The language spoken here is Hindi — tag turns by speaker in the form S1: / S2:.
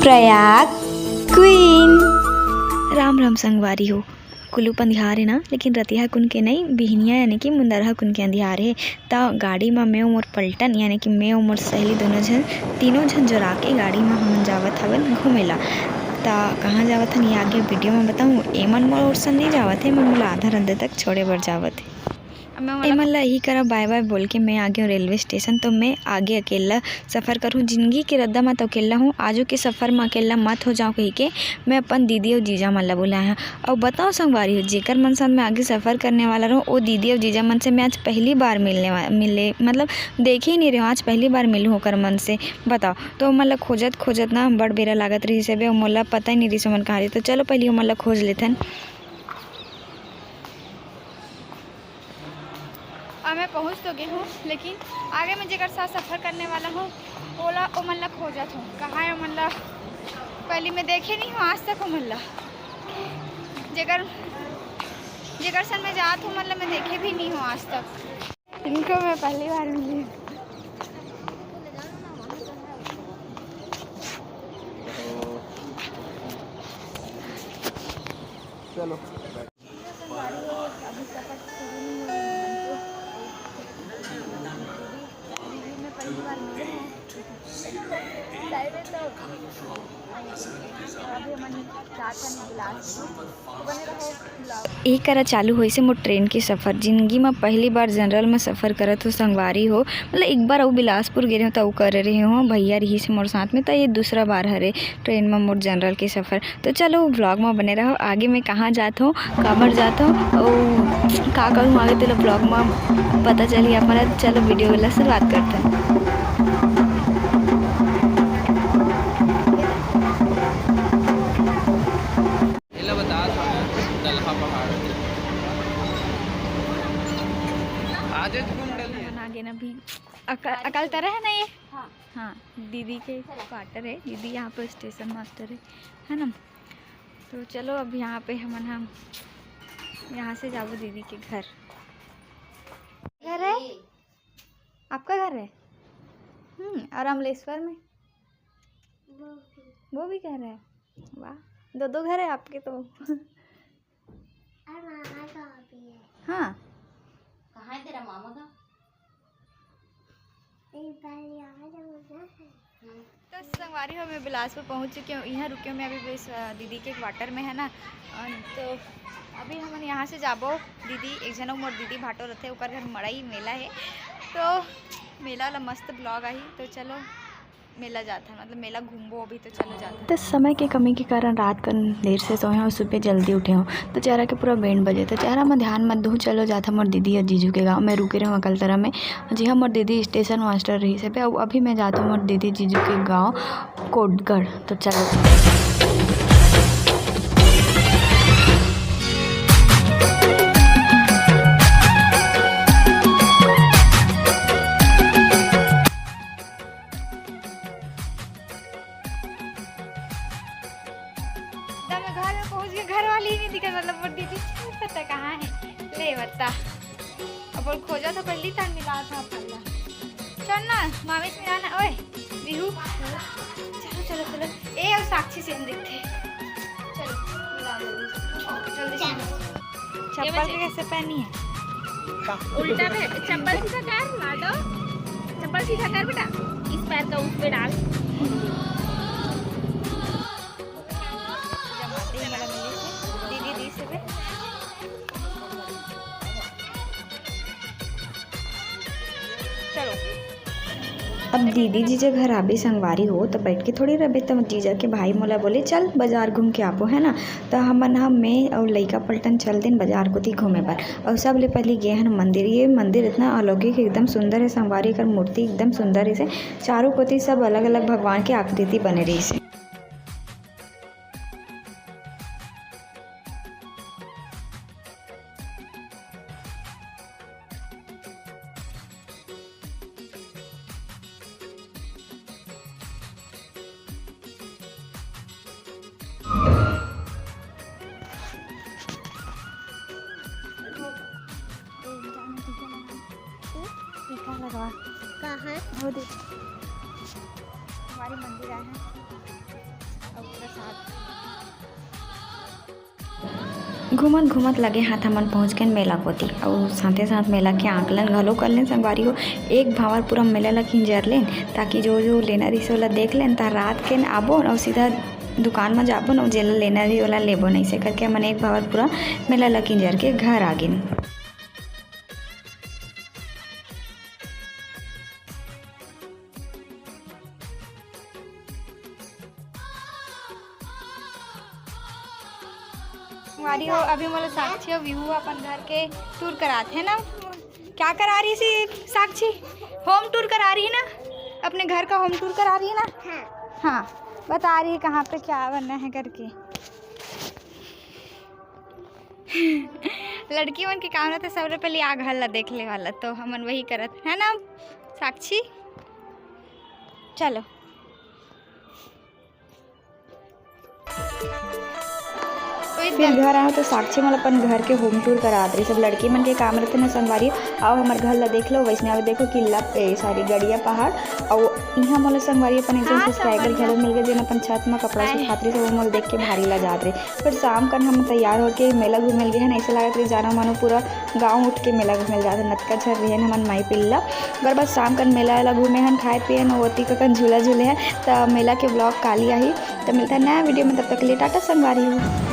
S1: प्रयाग क्वीन। राम राम संगवारी हो। कुल्लू पंदिहार है ना, लेकिन रतिहा कुन के नहीं, बिहनिया यानी कि मुंदरहा कुन के अंधियार है। तो गाड़ी में मैं उमर पलटन यानी कि मैं उमर सहेली तीनों झन जोरा के गाड़ी में हमन जावत हवन घूमेला। ता कहाँ जावत हन ये आगे वीडियो में बताऊँ। एमन मोर ओर नहीं जावत है, एमन मोला आधा रंदे तक छोड़े बर जावत है। एमन ला यही करा बाय बाय बोल के मैं आ गई हूँ रेलवे स्टेशन। तो मैं आगे अकेला सफ़र करूँ, जिंदगी के रद्दा मत अकेला हूँ। आजू के सफ़र में अकेला मत हो जाऊँ कही के मैं अपन दीदी और जीजा मन ला बुलाया हूँ। और बताओ संगवारी हो, जेकर मन साथ मैं आगे सफ़र करने वाला रहूँ वो दीदी और जीजा मन से मैं आज पहली बार मिले मतलब देखे ही नहीं रहे, आज पहली बार मिलूँ होकर मन से। बताओ तो मतलब खोजत ना बड़ बेरा लागत रही से मोला पता ही नहीं रही मन कहाँ रही। तो चलो पहले वो मतलब खोज लेथन। और मैं पहुंच तो गई हूँ, लेकिन आगे मैं जेकर साथ सफ़र करने वाला हूँ ओला ओ मन ला खोजत हूँ। कहाँ है मन ला, पहले मैं देखे नहीं हूँ आज तक। ओ मन ला जेकर सन मैं जात हूँ मतलब मैं देखे भी नहीं हूँ आज तक। इनको मैं पहली बार मिली।
S2: चलो
S1: अभी सफ़र शुरू नहीं हुआ मैं पहली बार मिले हैं। एक करा चालू हुई से मोर ट्रेन के सफ़र। जिंदगी में पहली बार जनरल में सफ़र करत हो संगवारी हो। मतलब एक बार और बिलासपुर गए तो कर रहे हो भैया रही से मोर साथ में। तो ये दूसरा बार हरे ट्रेन में मोर जनरल के सफ़र। तो चलो ब्लॉग में बने रहो। आगे मैं कहाँ जाता हूँ, काबर जाता हूँ और का करूँ आगे तो ब्लॉग में पता चली हमारा। चलो वीडियो वाला शुरुआत करते हैं। आगे ना भी अकल तरह है ना ये। हाँ दीदी के क्वार्टर है, दीदी यहाँ पर स्टेशन मास्टर है ना। तो चलो अब यहाँ पे हम यहाँ से जाओ दीदी के घर है। आपका घर है? और अमलेश्वर में वो भी घर है। वाह, दो घर है आपके तो। हाँ
S3: कहाँ है तेरा मामा का?
S1: तो संगवारी हो मैं बिलासपुर पहुंच चुकी हूँ। यहाँ रुकी हूँ मैं अभी दीदी के क्वार्टर में है ना। तो अभी हम यहाँ से जाबो दीदी एक जन मोर दीदी भाटो रहते ओकर घर मड़ई मेला है। तो मेला वाला मस्त ब्लॉग आई। तो चलो मेला जाता है, मतलब मेला घूमबो अभी। तो चलो जाता। तो समय के कमी के कारण रात का देर से सोए और सुबह जल्दी उठे हूँ। तो चेहरा के पूरा बैंड बजे। तो चेहरा में ध्यान मत दूँ। चलो जाता मोर दीदी और जीजू के गाँव में रुके रहे अकल तरह में। जी हाँ, मोर दीदी स्टेशन मास्टर रही से पे। अभी मैं जाता हूँ मोर दीदी जीजू के गाँव कोटगढ़। तो चलो घर में पहुंच गए। घर वाली ही नहीं दिखा, मतलब वो दीदी पता कहाँ है ले बता। अब वो खोजा तो पहली टाइम मिला था पहला। चल ना मामी से मिलाना। ओए बिहू चलो चलो चलो। ए और साक्षी से हम दिखते। चलो मिला जल्दी। चप्पल कैसे पहनी है?
S3: उल्टा पे चप्पल सीधा कर लाडो, चप्पल सीधा कर बेटा, इस पैर का उस पे डाल।
S1: अब दीदी जीजा घर आबे संगवारी हो तो बैठ के थोड़ी रहे। तो जीजा के भाई मोला बोले चल बाजार घूम के आपो है ना। तो मैं और लइका पलटन चल दिन बाजार को थी घूमे पर। और सब ले पहले गए हैं मंदिर। ये मंदिर इतना अलौकिक एकदम सुंदर है संगवारी कर। मूर्ति एकदम सुंदर है से चारों कोती सब अलग अलग भगवान की आकृति बने रही से। लगा
S3: कहाँ है?
S1: वो देख हमारी मंदिर आए हैं। घूमत घूमत लगे हाथ हमन पहुँच गए मेला कोती और साथे साथ मेला के आकलन घलो कर लें संगवारी हो। एक भावर पूरा मेला ला खिंजर लें ताकि जो जो लेना रही से ओला देख लें ता रात के आबो और सीधा दुकान में जाबो और जेला लेना रही ओला लेबो नहीं से करके हमन एक भावर पूरा मेला ला खिंजर के घर आ गिन।
S2: हमारी हो अभी मतलब साक्षी और विभू अपन घर के टूर कराते हैं ना। क्या करा रही सी साक्षी? होम टूर करा रही है ना, अपने घर का होम टूर करा रही है ना। हाँ बता रही है कहाँ पे क्या बनना है करके। लड़की मन के काम रहते सबसे पहले आ घर ला देख ले वाला, तो हमन वही करत है ना साक्षी। चलो
S1: फिर घर आए तो साक्षी मतलब अपन घर के होम टूर करा रही। सब लड़की मन के काम रहते ना संगवारी आओ हमारे घर ला देख लो। वैष्णव देखो किला सारी गड़िया पहाड़ और यहाँ मतलब संगवारी अपन एक सब्सक्राइबर घरों मिल गए जिन अपन छत में कपड़ा से खातरी से वो मोल देख के भारी ला जात रहे। फिर शाम कर हम तैयार होके मेला घूमे गए हैं। ऐसा लागत रही जाना मानो पूरा गाँव उठ के मेला घूमे जाते नतका झर रहे हमन माई पिल्ला बर बस शाम कर मेला वाला घूमे हैं खाए पिए नवती का झूला झूले हैं। तो मेला के ब्लॉग काली आई तो मिलता है नया वीडियो में, तब तक के लिए टाटा संगवारी हो।